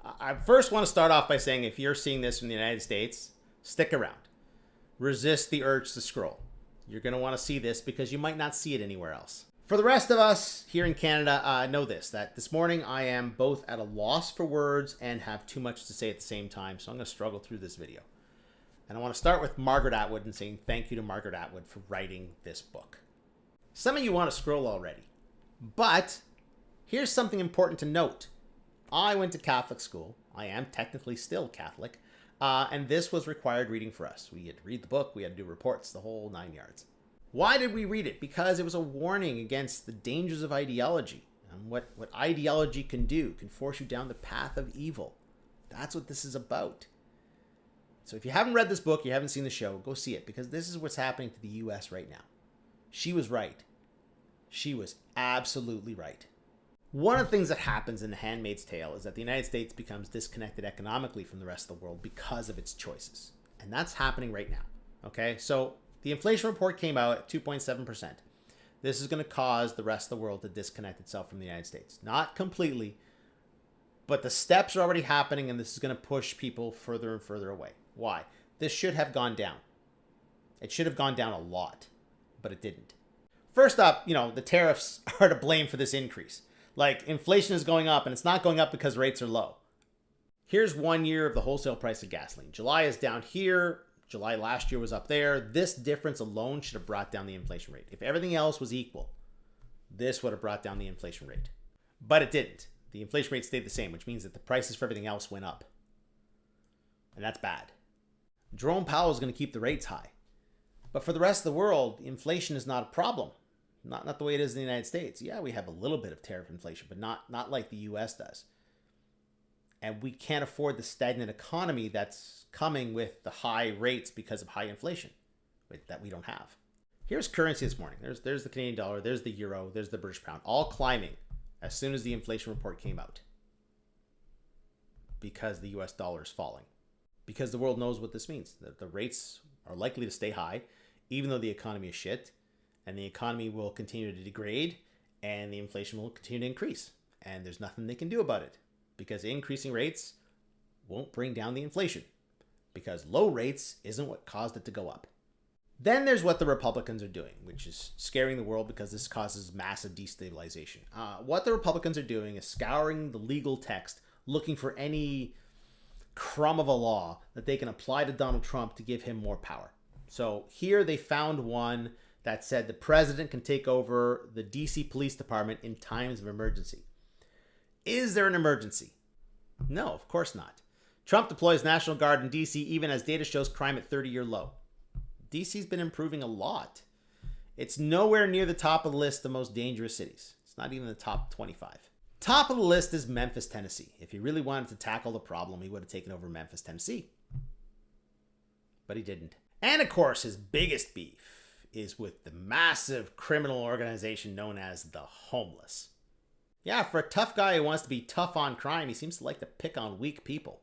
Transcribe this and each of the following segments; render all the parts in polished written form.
I first want to start off by saying if you're seeing this from the United States, stick around. Resist the urge to scroll. You're going to want to see this because you might not see it anywhere else. For the rest of us here in Canada, know this, that this morning I am both at a loss for words and have too much to say at the same time, so I'm going to struggle through this video. And I want to start with Margaret Atwood and saying thank you to Margaret Atwood for writing this book. Some of you want to scroll already, but here's something important to note. I went to Catholic school. I am technically still Catholic, and this was required reading for us. We had to read the book, we had to do reports, the whole 9 yards. Why did we read it? Because it was a warning against the dangers of ideology and what ideology can do, can force you down the path of evil. That's what this is about. So if you haven't read this book, you haven't seen the show, go see it, because this is what's happening to the U.S. right now. She was right. She was absolutely right. One of the things that happens in The Handmaid's Tale is that the United States becomes disconnected economically from the rest of the world because of its choices. And that's happening right now. Okay, so the inflation report came out at 2.7%. This is going to cause the rest of the world to disconnect itself from the United States. Not completely, but the steps are already happening, and this is going to push people further and further away. Why? This should have gone down. It should have gone down a lot, but it didn't. First up, the tariffs are to blame for this increase. Like, inflation is going up, and it's not going up because rates are low. Here's 1 year of the wholesale price of gasoline. July is down here. July last year was up there. This difference alone should have brought down the inflation rate. If everything else was equal, this would have brought down the inflation rate. But it didn't. The inflation rate stayed the same, which means that the prices for everything else went up. And that's bad. Jerome Powell is going to keep the rates high. But for the rest of the world, inflation is not a problem. Not the way it is in the United States. Yeah, we have a little bit of tariff inflation, but not like the U.S. does. And we can't afford the stagnant economy that's coming with the high rates because of high inflation that we don't have. Here's currency this morning. There's the Canadian dollar, there's the euro, there's the British pound, all climbing as soon as the inflation report came out. Because the U.S. dollar is falling. Because the world knows what this means. The rates are likely to stay high, even though the economy is shit. And the economy will continue to degrade, and the inflation will continue to increase. And there's nothing they can do about it, because increasing rates won't bring down the inflation, because low rates isn't what caused it to go up. Then there's what the Republicans are doing, which is scaring the world because this causes massive destabilization. What the Republicans are doing is scouring the legal text, looking for any crumb of a law that they can apply to Donald Trump to give him more power. So here they found one that said the president can take over the DC Police Department in times of emergency. Is there an emergency? No, of course not. Trump deploys National Guard in DC even as data shows crime at 30-year low. DC's been improving a lot. It's nowhere near the top of the list of most dangerous cities. It's not even the top 25. Top of the list is Memphis, Tennessee. If he really wanted to tackle the problem, he would have taken over Memphis, Tennessee. But he didn't. And of course, his biggest beef is with the massive criminal organization known as the Homeless. Yeah, for a tough guy who wants to be tough on crime, he seems to like to pick on weak people.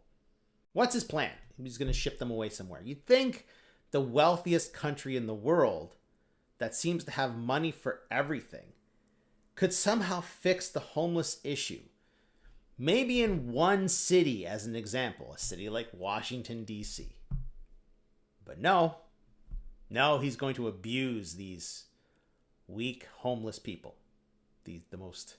What's his plan? He's going to ship them away somewhere. You'd think the wealthiest country in the world that seems to have money for everything could somehow fix the homeless issue. Maybe in one city, as an example, a city like Washington, D.C. But no, he's going to abuse these weak, homeless people. The most...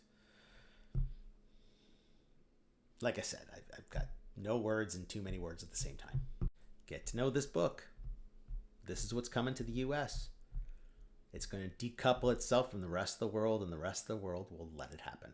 Like I said, I've got no words and too many words at the same time. Get to know this book. This is what's coming to the U.S. It's going to decouple itself from the rest of the world, and the rest of the world will let it happen.